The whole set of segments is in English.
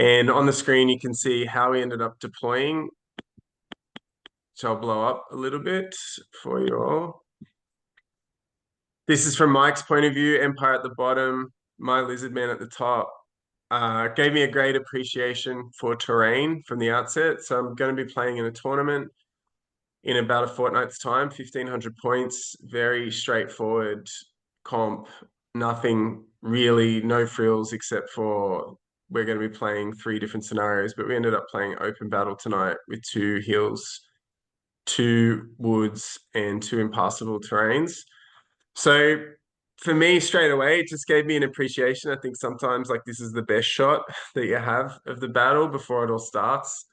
And on the screen, you can see how we ended up deploying, which I'll blow up a little bit for you all. This is from Mike's point of view, Empire at the bottom, my Lizardmen at the top. Gave me a great appreciation for terrain from the outset. So I'm going to be playing in a tournament in about a fortnight's time, 1,500 points, very straightforward comp, nothing really, no frills except for we're going to be playing 3 different scenarios, but we ended up playing open battle tonight with 2 hills, 2 woods, and 2 impassable terrains. So for me, straight away, it just gave me an appreciation. I think sometimes like this is the best shot that you have of the battle before it all starts.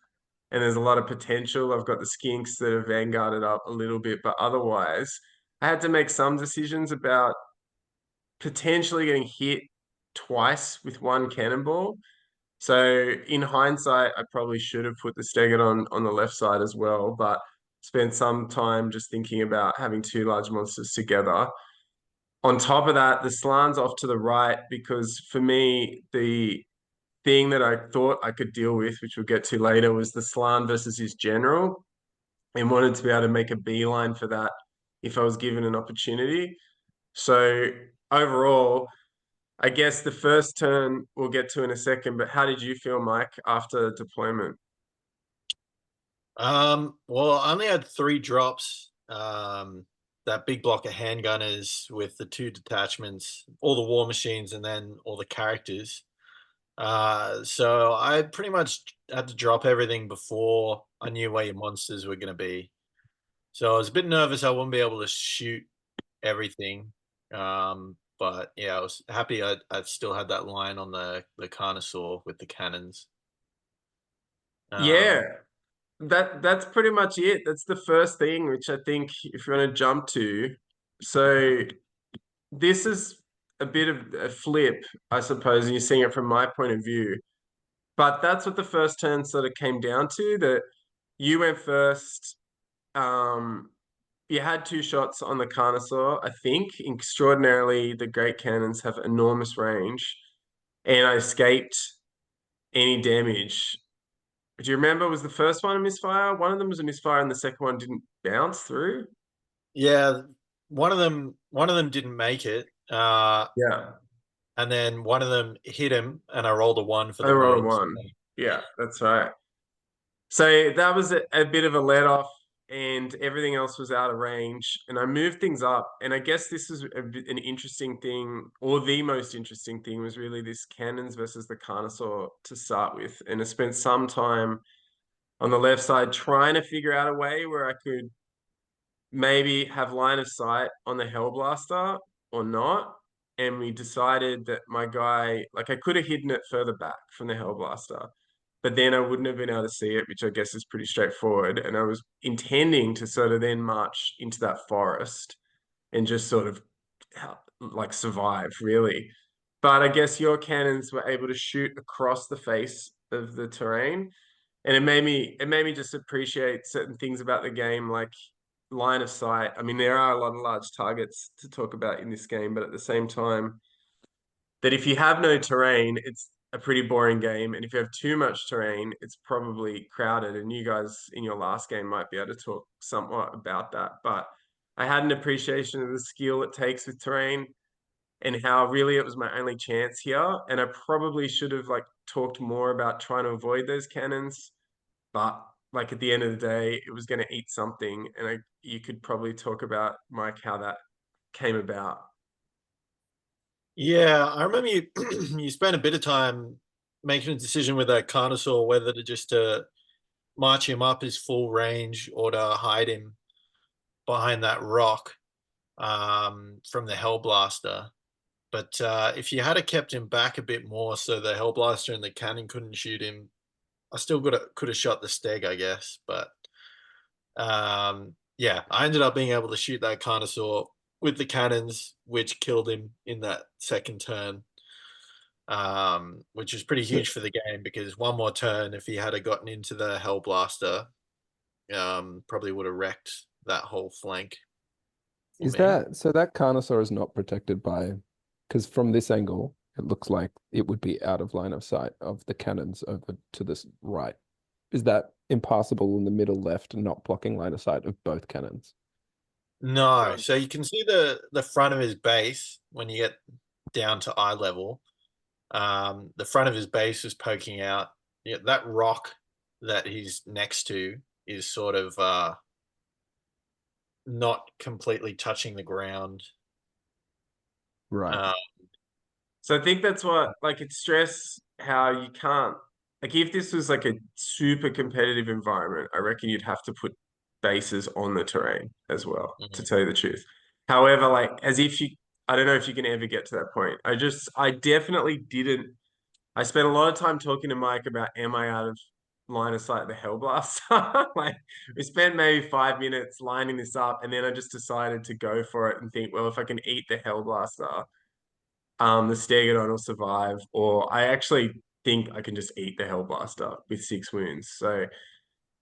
And there's a lot of potential. I've got the skinks that have vanguarded up a little bit, but otherwise, I had to make some decisions about potentially getting hit twice with 1 cannonball. So in hindsight, I probably should have put the Steggert on the left side as well, but spent some time just thinking about having 2 large monsters together. On top of that, the Slan's off to the right because for me, the thing that I thought I could deal with, which we'll get to later, was the Slan versus his general, and wanted to be able to make a beeline for that if I was given an opportunity. So overall, I guess the first turn we'll get to in a second, but how did you feel, Mike, after deployment? Well, I only had 3 drops. That big block of handgunners with the 2 detachments, all the war machines, and then all the characters. So I pretty much had to drop everything before I knew where your monsters were going to be. So I was a bit nervous I wouldn't be able to shoot everything. But yeah, I was happy I still had that line on the Carnosaur with the cannons. Yeah, Um, that's pretty much it. That's the first thing, which I think if you want to jump to. So this is a bit of a flip, I suppose, and you're seeing it from my point of view. But that's what the first turn sort of came down to, that you went first. Um, you had 2 shots on the Carnosaur. I think extraordinarily, the Great Cannons have enormous range, and I escaped any damage. Do you remember, was the first one a misfire? One of them was a misfire, and the second one didn't bounce through. yeah, one of them didn't make it. Yeah, And then one of them hit him, and I rolled a 1 for I the rolled a wounds. one. Yeah, that's right. So that was a bit of a let off, and everything else was out of range. And I moved things up. And I guess this is an interesting thing, or the most interesting thing was really this cannons versus the Carnosaur to start with. And I spent some time on the left side trying to figure out a way where I could maybe have line of sight on the Hellblaster or not. And we decided that my guy, like I could have hidden it further back from the Hellblaster, but then I wouldn't have been able to see it, which I guess is pretty straightforward. And I was intending to sort of then march into that forest and just sort of like survive, really. But I guess your cannons were able to shoot across the face of the terrain. And it made me just appreciate certain things about the game, like line of sight. I mean, there are a lot of large targets to talk about in this game, but at the same time, that if you have no terrain, it's a pretty boring game. And if you have too much terrain, it's probably crowded. And you guys in your last game might be able to talk somewhat about that. But I had an appreciation of the skill it takes with terrain and how really it was my only chance here. And I probably should have like talked more about trying to avoid those cannons. But like at the end of the day, it was going to eat something. And you could probably talk about, Mike, how that came about. Yeah, I remember you you spent a bit of time making a decision with that Carnosaur whether to just march him up his full range or to hide him behind that rock from the Hellblaster. But if you had kept him back a bit more so the Hellblaster and the cannon couldn't shoot him, I still could have shot the Steg, I guess. But yeah, I ended up being able to shoot that Carnosaur with the cannons, which killed him in that second turn, which was pretty So, huge for the game because one more turn, if he had gotten into the Hellblaster, probably would have wrecked that whole flank for Is me. that so that Carnosaur is not protected by, because from this angle, It looks like it would be out of line of sight of the cannons over to this right. Is that impassable in the middle left and not blocking line of sight of both cannons? No, so you can see the front of his base when you get down to eye level. The front of his base is poking out. Yeah, that rock that he's next to is sort of not completely touching the ground. Right. Uh, So I think that's what like it's stress how you can't like if this was like a super competitive environment, I reckon you'd have to put bases on the terrain as well, to mhm. tell you the truth. However, like as if you I don't know if you can ever get to that point. I definitely didn't. I spent a lot of time talking to Mike about am I out of line of sight of the Hellblaster? Like we spent maybe 5 minutes lining this up and then I just decided to go for it and think, well, if I can eat the Hellblaster the Stegodon will survive, or I actually think I can just eat the Hellblaster with 6 wounds. So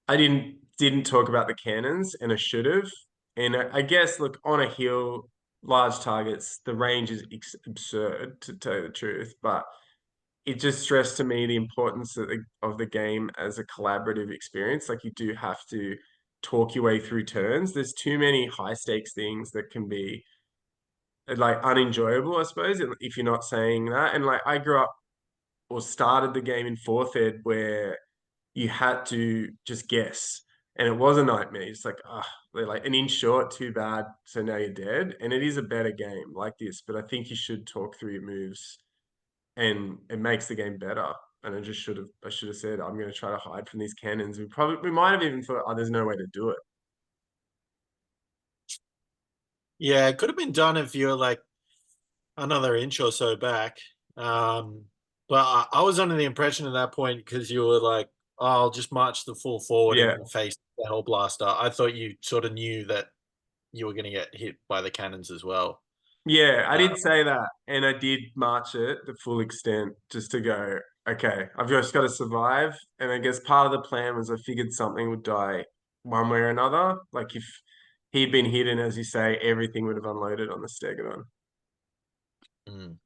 I didn't talk about the cannons, and I should have. And I guess, look, on a hill, large targets, the range is absurd to tell you the truth. But it just stressed to me the importance of the game as a collaborative experience. Like you do have to talk your way through turns. There's too many high stakes things that can be like unenjoyable, I suppose, if you're not saying that. And like I grew up or started the game in fourth ed where you had to just guess. And it was a nightmare. It's like, ah, they're like an inch short, too bad. So now you're dead. And it is a better game like this, but I think you should talk through your moves and it makes the game better. And I should have said, I'm going to try to hide from these cannons. We might have even thought, oh, there's no way to do it. Yeah, it could have been done if you're like another inch or so back. Um, but I was under the impression at that point because you were like, oh, I'll just march the full forward Yeah. and face the Hellblaster. I thought you sort of knew that you were going to get hit by the cannons as well. Yeah, I Uh, did say that, and I did march it the full extent just to go, okay, I've just got to survive. And I guess part of the plan was I figured something would die one way or another. Like if he'd been hidden, as you say, everything would have unloaded on the Stegodon. mm.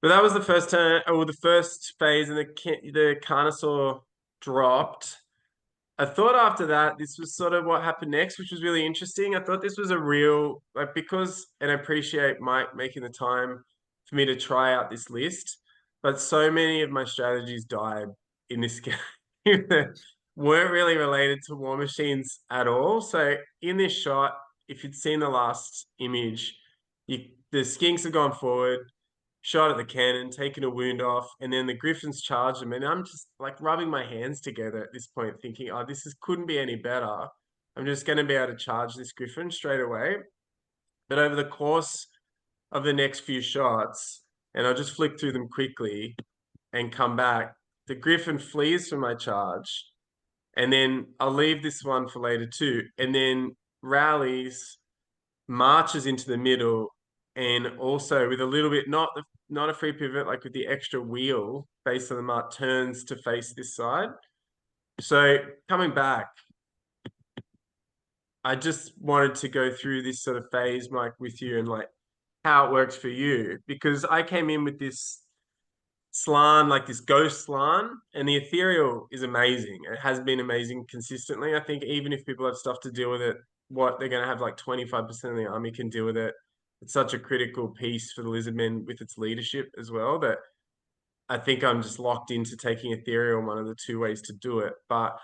But that was the first turn, or the first phase, and the Carnosaur dropped. I thought after that, this was sort of what happened next, which was really interesting. I thought this was a real, like, because, and I appreciate Mike making the time for me to try out this list, but so many of my strategies died in this game that weren't really related to War Machines at all. So in this shot, if you'd seen the last image, the Skinks have gone forward, shot at the cannon, taken a wound off, and then the Griffins charged them. And I'm just like rubbing my hands together at this point, thinking, oh, couldn't be any better. I'm just going to be able to charge this Griffin straight away. But over the course of the next few shots, and I'll just flick through them quickly and come back, the Griffin flees from my charge. And then I'll leave this one for later too. And then rallies, marches into the middle, and also with a little bit not a free pivot, like with the extra wheel based on the mark, turns to face this side. So coming back, I just wanted to go through this sort of phase, Mike, with you and like how it works for you because I came in with this slan, like this ghost slan, and the ethereal is amazing. It has been amazing consistently. I think even if people have stuff to deal with it, what they're going to have like 25% of the army can deal with it. It's such a critical piece for the Lizardmen with its leadership as well that I think I'm just locked into taking ethereal, one of the two ways to do it. But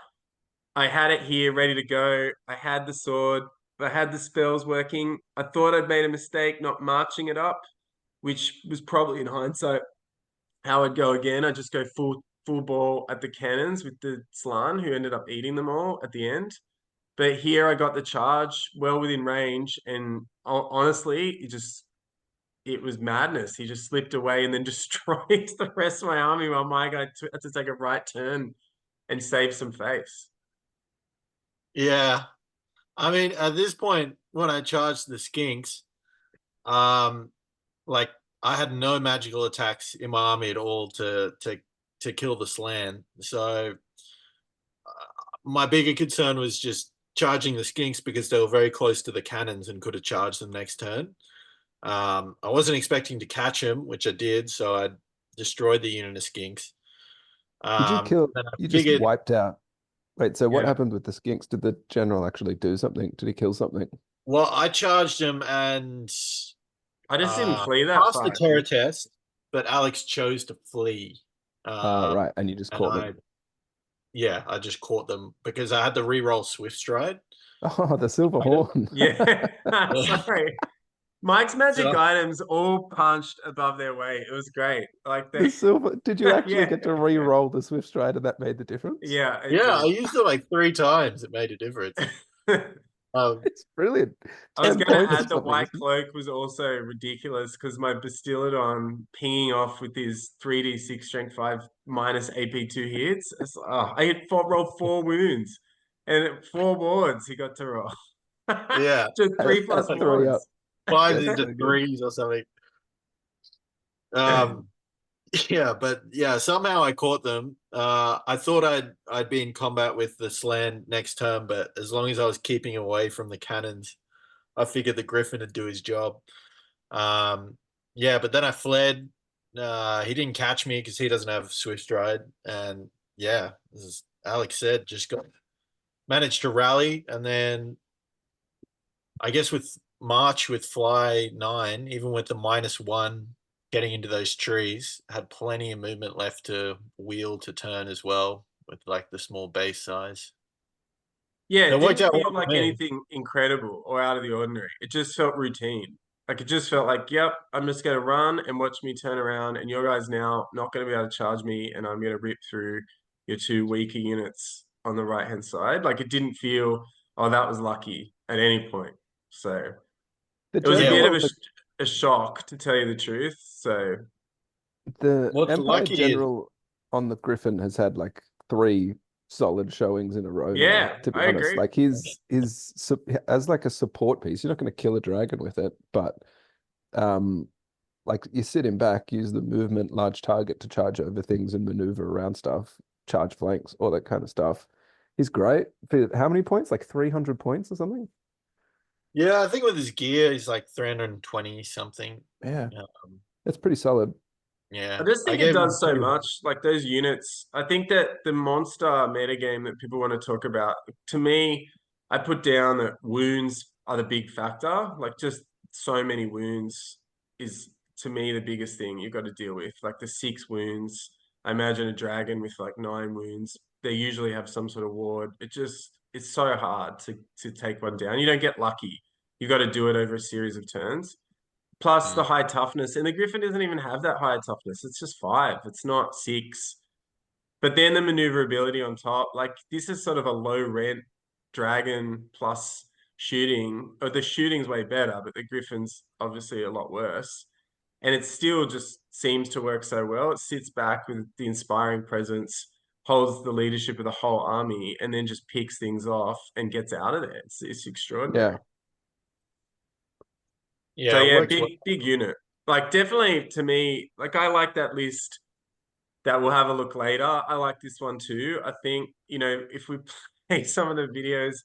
I had it here ready to go. I had the sword. I had the spells working. I thought I'd made a mistake not marching it up, which was probably in hindsight how I'd go again. I just go full ball at the cannons with the Slan, who ended up eating them all at the end. But here I got the charge well within range, and honestly, it was madness. He just slipped away and then destroyed the rest of my army while my guy had to take a right turn and save some face. Yeah, I mean, at this point, when I charged the Skinks, um, like I had no magical attacks in my army at all to kill the Slan. So my bigger concern was just charging the Skinks because they were very close to the cannons and could have charged them next turn. I wasn't expecting to catch him, which I did, so I destroyed the unit of skinks. Did you kill? Then I You just figured, wiped out. Wait, so what Yeah. happened with the skinks? Did the general actually do something? Did he kill something? well, I charged him and I just didn't flee that passed the far, I terror think. test, but Alex chose to flee. Right, and you just And caught them. I just caught them because I had to re-roll Swift Stride. Oh, the silver I don't- horn. Yeah. Sorry. Mike's magic So, items all punched above their weight. It was great. Like The they silver. Did you actually yeah. get to re-roll the Swift Strider that made the difference? Yeah, it yeah, I did. used it like 3 times. It made a difference. Um, It's brilliant. I was 10 gonna points or add the something, white isn't it? cloak was also ridiculous because my Bastiladon pinging off with his 3d6 strength 5 minus AP2 hits. I hit rolled 4 wounds and 4 wards he got to roll. yeah, Just 3 plus Add three up. wards. 5 That's into so good. 3s or something. Um, yeah, but yeah, somehow I caught them. I thought I'd be in combat with the Slan next turn, but as long as I was keeping away from the cannons, I figured the Griffin would do his job. Yeah, but then I fled. He didn't catch me because he doesn't have Swift Stride, and yeah, as Alex said, just got managed to rally, and then I guess with March with Fly 9, even with the -1 getting into those trees, had plenty of movement left to wheel to turn as well with like the small base size. Yeah, So it it worked didn't out feel well for like me. anything incredible or out of the ordinary. It just felt routine. Like it just felt like, yep, I'm just gonna run and watch me turn around, and your guys now not gonna be able to charge me, and I'm gonna rip through your 2 weaker units on the right hand side. Like it didn't feel, oh, that was lucky at any point. So The it was a Yeah, bit general of of the a shock to tell you the truth. So the what's Empire lucky is general on the Griffin has had like 3 solid showings in a row now, yeah, to be I honest. agree. Like as like a support piece, you're not going to kill a dragon with it, but um like you sit him back, use the movement large target to charge over things and maneuver around stuff, charge flanks, all that kind of stuff. He's great. For how many points? Like 300 points or something? yeah, I think with his gear he's like 320 something. Yeah, Um, that's pretty solid. I yeah, just I think it gave him does so 200. much. Like those units, I think that the monster metagame that people want to talk about, to me, I put down that wounds are the big factor. Like just so many wounds is to me the biggest thing you've got to deal with. Like the 6 wounds. I imagine a dragon with like 9 wounds. They usually have some sort of ward. It's so hard to take one down. You don't get lucky. You've got to do it over a series of turns plus the Mm. high toughness. And the Griffin doesn't even have that high toughness. It's just 5. It's not 6. But then the maneuverability on top, like this is sort of a low rent dragon plus shooting. Or the shooting's way better, but the Griffin's obviously a lot worse. And it still just seems to work so well. It sits back with the inspiring presence, holds the leadership of the whole army, and then just picks things off and gets out of there. It's extraordinary. Yeah. So Yeah, it yeah, worked well. big unit. Like definitely to me, like I like that list that we'll have a look later. I like this one too. I think, if we play some of the videos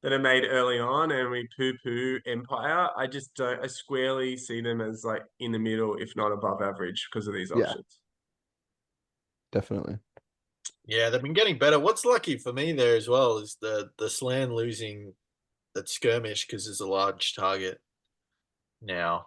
that are made early on and we poo-poo Empire, I just don't I squarely see them as like in the middle, if not above average, because of these Yeah, options. definitely. Yeah, they've been getting better. What's lucky for me there as well is the Slan losing that skirmish because it's a large target now.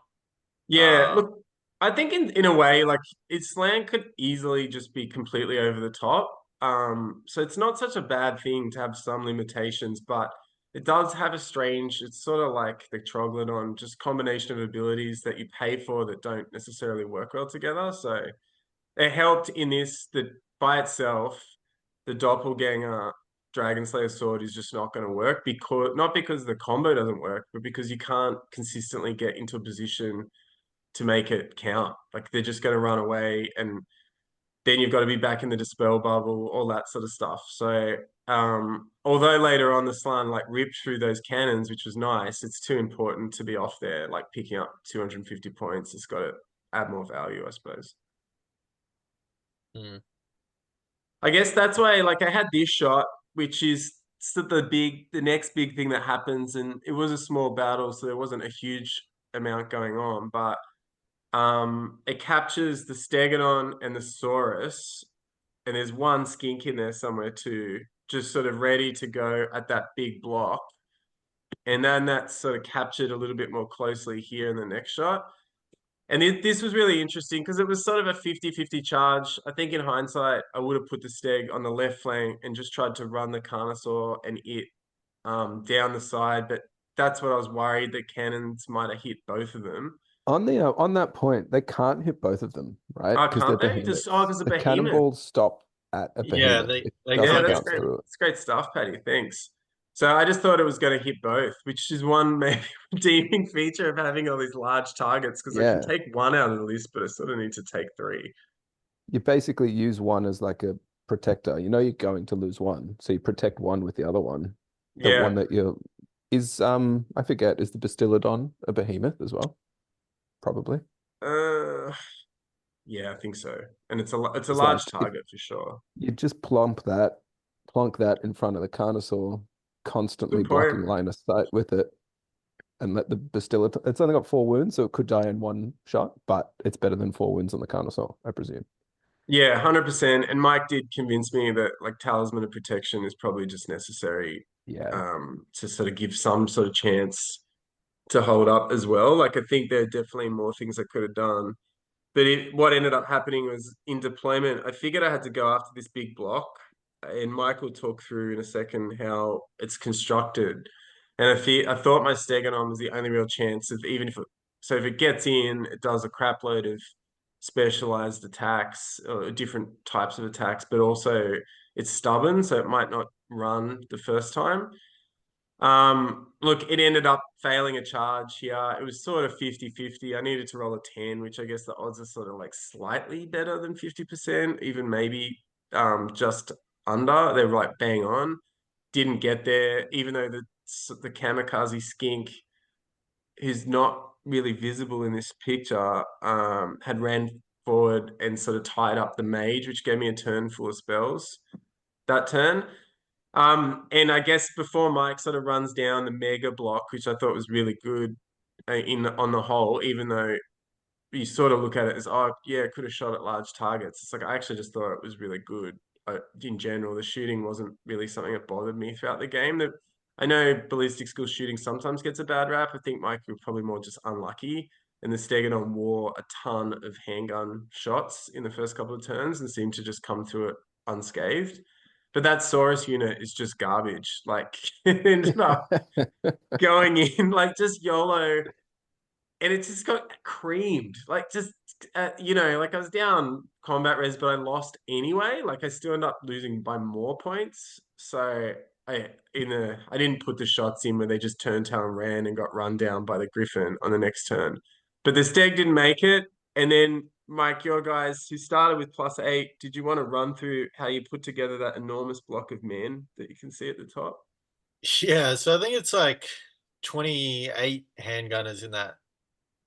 Yeah, Uh, look, I think in a way, like Islam could easily just be completely over the top. So it's not such a bad thing to have some limitations, but it does have a strange, it's sort of like the Troglodon, just combination of abilities that you pay for that don't necessarily work well together. So it helped in this that by itself, the doppelganger Dragon Slayer sword is just not going to work because not because the combo doesn't work, but because you can't consistently get into a position to make it count. Like they're just going to run away, and then you've got to be back in the dispel bubble, all that sort of stuff. So, although later on the Slan like ripped through those cannons, which was nice, it's too important to be off there, like picking up 250 points. It's got to add more value, I suppose. hmm. I guess that's why, like, I had this shot, which is the next big thing that happens, and it was a small battle, so there wasn't a huge amount going on, but it captures the Stegodon and the Saurus, and there's one skink in there somewhere too, just sort of ready to go at that big block. And then that's sort of captured a little bit more closely here in the next shot. And this was really interesting because it was sort of a 50-50 charge. I think in hindsight, I would have put the Steg on the left flank and just tried to run the Carnosaur and it down the side. But that's what I was worried that cannons might have hit both of them. On that point, they can't hit both of them, right? Oh, Because they're can't they? Just behemoths. because of The behemoth. cannonballs stop at a Yeah, behemoth. It they Yeah, doesn't can't that's hit. bounce great. through it. It's great stuff, Paddy. Thanks. So I just thought it was going to hit both, which is one maybe redeeming feature of having all these large targets because I can Yeah, take one out of the list, but I sort of need to take three. you basically use one as like a protector. You know you're going to lose one, so you protect one with the other one. The one Yeah. that you're is I forget, is the Bastillodon a behemoth as well? Probably. Uh, yeah, I think so. And it's a It's like large if target for sure. you just plonk that in front of the Carnosaur, constantly Good point. blocking line of sight with it, and let the Bastillodon. It's only got 4 wounds, so it could die in one shot, but it's better than 4 wounds on the Carnosaur, I presume. Yeah, 100%. And Mike did convince me that like Talisman of Protection is probably just necessary Yeah. to sort of give some sort of chance to hold up as well. Like I think there are definitely more things I could have done. But what ended up happening was in deployment, I figured I had to go after this big block. And Mike will talk through in a second how it's constructed. And I thought my Stegonon was the only real chance of even if it, so if it gets in, it does a crap load of specialized attacks or different types of attacks, but also it's stubborn, so it might not run the first time. Look, it ended up failing a charge here. It was sort of 50-50. I needed to roll a 10, which I guess the odds are sort of like slightly better than 50%, even maybe just under. They were like bang on. Didn't get there, even though the kamikaze skink, who's not really visible in this picture, had ran forward and sort of tied up the mage, which gave me a turn full of spells that turn. And I guess before Mike sort of runs down the mega block, which I thought was really good on the whole, even though you sort of look at it as, oh yeah, could have shot at large targets. It's like I actually just thought it was really good. In general, the shooting wasn't really something that bothered me throughout the game. I know ballistic skill shooting sometimes gets a bad rap. I think Mike was probably more just unlucky. And the Stegodon wore a ton of handgun shots in the first couple of turns and seemed to just come through it unscathed. But that Saurus unit is just garbage. Like it ended up going in like just YOLO, and it just got creamed. Like just like I was down combat res, but I lost anyway. Like I still end up losing by more points. So I didn't put the shots in where they just turned tail and ran and got run down by the Griffon on the next turn. But the Steg didn't make it. And then Mike, your guys who started with +8, did you want to run through how you put together that enormous block of men that you can see at the top? Yeah, so I think it's like 28 handgunners in that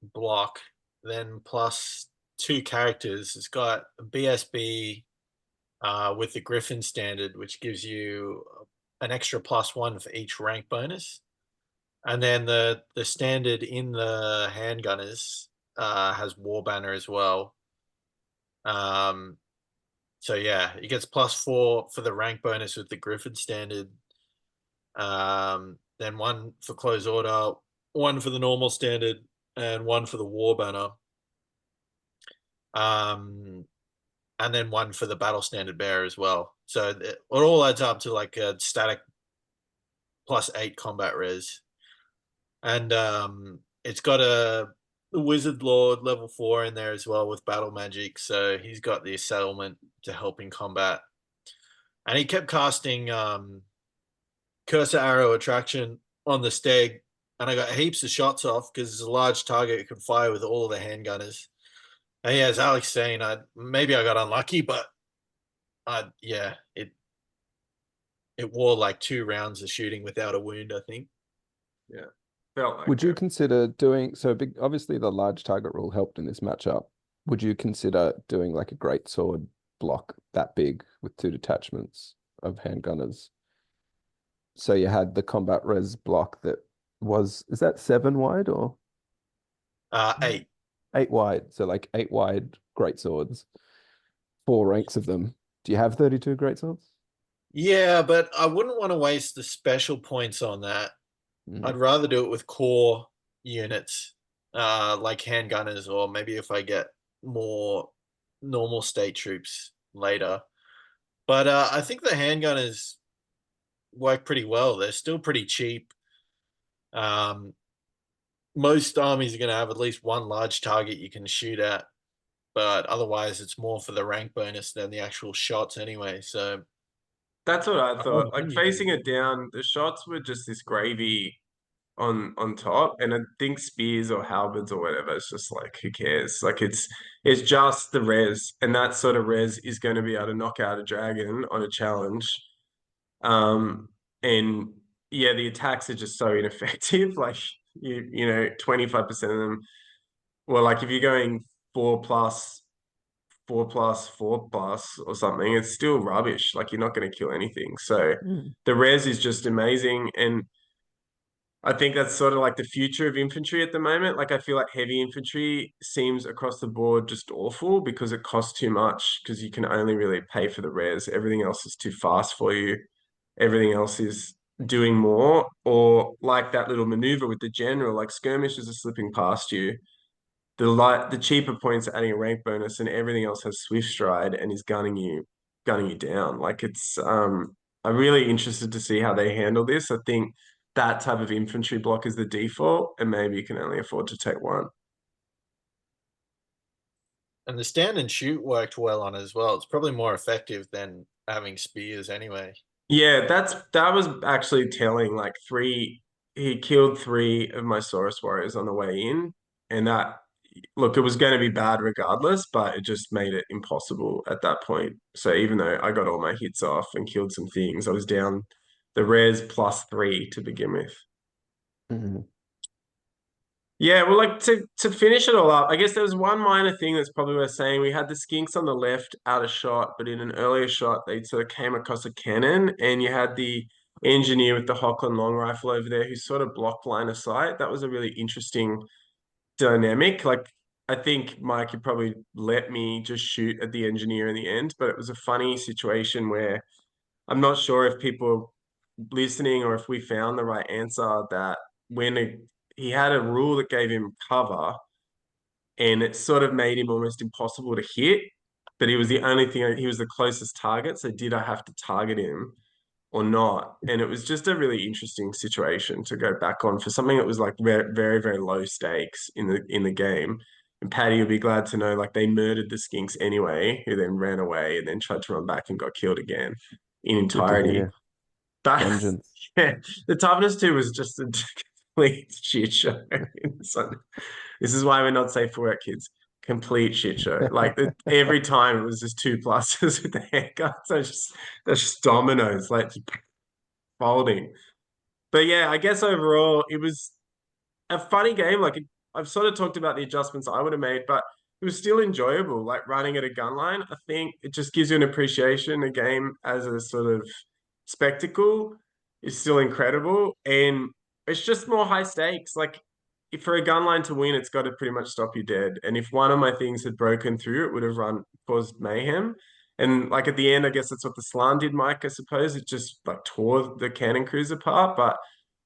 block, then plus 2 characters. It's got a BSB with the Griffon standard, which gives you an extra +1 for each rank bonus. And then the standard in the handgunners has War Banner as well. So yeah, it gets +4 for the rank bonus with the Griffon standard. Then 1 for close order, 1 for the normal standard, and 1 for the War Banner. And then 1 for the battle standard bearer as well. So it all adds up to like a static +8 combat res. And it's got a Wizard Lord level 4 in there as well with battle magic. So he's got the settlement to help in combat. And he kept casting Cursor Arrow Attraction on the Steg. And I got heaps of shots off because it's a large target it can fire with all of the handgunners. And yeah, as Alex saying, maybe I got unlucky, but yeah, it wore like 2 rounds of shooting without a wound, I think. Yeah. Felt like Would you it. consider doing so big? Obviously, the large target rule helped in this matchup. Would you consider doing like a great sword block that big with 2 detachments of handgunners? So you had the combat res block that is that 7 wide or 8. 8 wide. So like 8 wide greatswords, 4 ranks of them. Do you have 32 greatswords? Yeah, but I wouldn't want to waste the special points on that. I'd Mm. rather do it with core units, like handgunners, or maybe if I get more normal state troops later. But I think the handgunners work pretty well. They're still pretty cheap. Um, most armies are going to have at least one large target you can shoot at, but otherwise it's more for the rank bonus than the actual shots anyway. So That's what I Oh, thought. Like facing it down, the shots were just this gravy on top, and I think spears or halberds or whatever, it's just like who cares? Like it's just the res, and that sort of res is going to be able to knock out a dragon on a challenge. And yeah, the attacks are just so ineffective. Like you know, 25% of them. Well, like if you're going 4+, 4+, 4+ or something, it's still rubbish. Like you're not going to kill anything. So Mm. the res is just amazing. And I think that's sort of like the future of infantry at the moment. Like I feel like heavy infantry seems across the board just awful because it costs too much because you can only really pay for the res. Everything else is too fast for you. Everything else is doing more. Or like that little maneuver with the general, like skirmishers are slipping past you. The cheaper points are adding a rank bonus, and everything else has swift stride and is gunning you down. Like I'm really interested to see how they handle this. I think that type of infantry block is the default, and maybe you can only afford to take one. And the stand and shoot worked well on it as well. It's probably more effective than having spears anyway. Yeah, that was actually telling. Like he killed 3 of my Saurus warriors on the way in, and that look, it was going to be bad regardless, but it just made it impossible at that point. So even though I got all my hits off and killed some things, I was down the res +3 to begin with. Mm. Yeah, well, like to finish it all up, I guess there was one minor thing that's probably worth saying. We had the skinks on the left out of shot, but in an earlier shot, they sort of came across a cannon, and you had the engineer with the Hochland long rifle over there who sort of blocked line of sight. That was a really interesting dynamic. Like, I think Mike, you probably let me just shoot at the engineer in the end, but it was a funny situation where I'm not sure if people listening or if we found the right answer that he had a rule that gave him cover and it sort of made him almost impossible to hit, but he was the only thing, he was the closest target. So did I have to target him or not? And it was just a really interesting situation to go back on for something that was like very, very, very low stakes in the game. And Paddy will be glad to know, like they murdered the skinks anyway, who then ran away and then tried to run back and got killed again in Good to entirety. hear. That Vengeance. yeah, the toughness too was just a complete shit show. This is why we're not safe for work, kids. Complete shit show. Like every time it was just 2+s with the haircuts. They're just dominoes, like just folding. But yeah, I guess overall it was a funny game. Like I've sort of talked about the adjustments I would have made, but it was still enjoyable. Like running at a gun line, I think it just gives you an appreciation. A game as a sort of spectacle is still incredible, and it's just more high stakes. Like if for a gun line to win, it's got to pretty much stop you dead. And if one of my things had broken through, it would have caused mayhem. And like at the end, I guess that's what the Slan did, Mike. I suppose it just like tore the cannon crews apart, but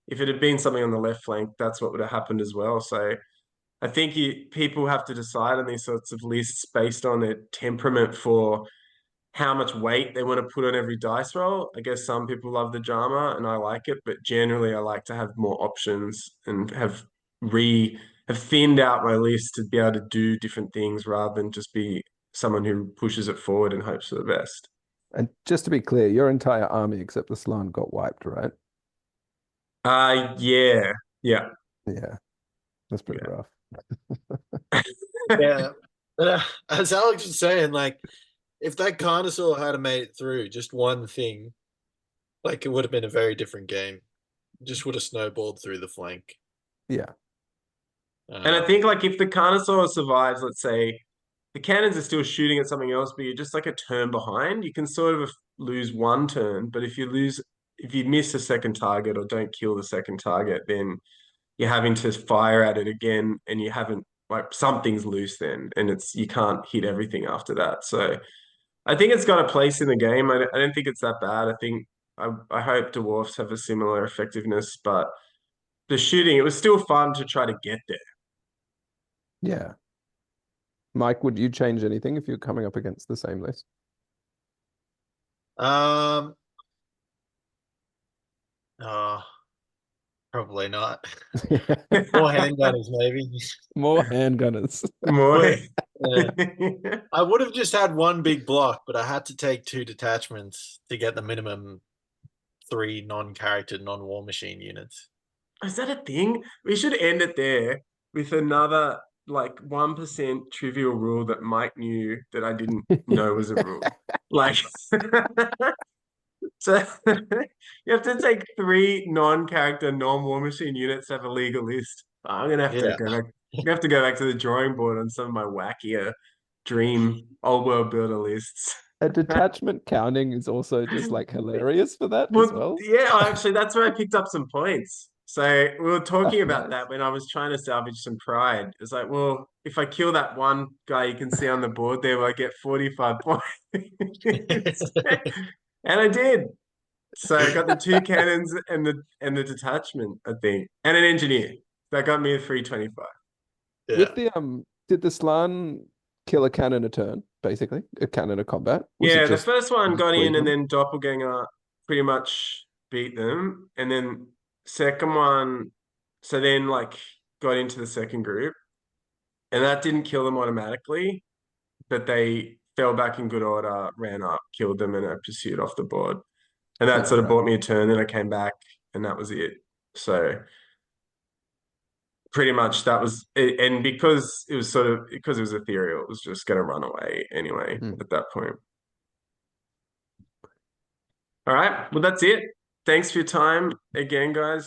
if it had been something on the left flank, that's what would have happened as well. So I think people have to decide on these sorts of lists based on their temperament for how much weight they want to put on every dice roll. I guess some people love the drama and I like it, but generally I like to have more options and have thinned out my list to be able to do different things rather than just be someone who pushes it forward and hopes for the best. And just to be clear, your entire army except the Slan got wiped, right? Yeah. Yeah. Yeah, that's pretty Yeah. rough. Yeah. But, as Alex was saying, like, if that Carnosaur had made it through just one thing, like, it would have been a very different game. Just would have snowballed through the flank. Yeah. And I think like if the Carnosaur survives, let's say the cannons are still shooting at something else, but you're just like a turn behind, you can sort of lose one turn. But if you miss a second target or don't kill the second target, then you're having to fire at it again and you haven't like something's loose then, and you can't hit everything after that. So I think it's got a place in the game. I don't think it's that bad. I hope dwarfs have a similar effectiveness, but the shooting, it was still fun to try to get there. Yeah. Mike, would you change anything if you're coming up against the same list? Uh, Probably not. More handgunners, maybe. More handgunners. More. But I would have just had one big block, but I had to take 2 detachments to get the minimum 3 non-character, non-war machine units. Is that a thing? We should end it there with another like 1% trivial rule that Mike knew that I didn't know was a rule. Like, so you have to take 3 non-character, non-war machine units to have a legal list. I'm gonna have to Yeah. go back. I'm gonna have to go back to the drawing board on some of my wackier dream old world builder lists. A detachment counting is also just like hilarious for that as Well, well. yeah, actually, that's where I picked up some points. So we were talking about Nice. that when I was trying to salvage some pride. It's like, well, if I kill that one guy you can see on the board there, will I get 45 points? And I did. So I got the 2 cannons and the detachment, I think, and an engineer. That got me a 325. Yeah. With the did the Slan kill a cannon a turn, basically? A cannon a combat? Was it Yeah, the just first you one just got bleed in, and them? then Doppelganger pretty much beat them. And then second one, so then like got into the second group, and that didn't kill them automatically, but they fell back in good order, ran up, killed them, and I pursued off the board. And that Yeah, sort of right. bought me a turn. Then I came back, and that was it. So pretty much that was it. And because it was ethereal, it was just going to run away anyway Mm. at that point. All right. Well, that's it. Thanks for your time again, guys.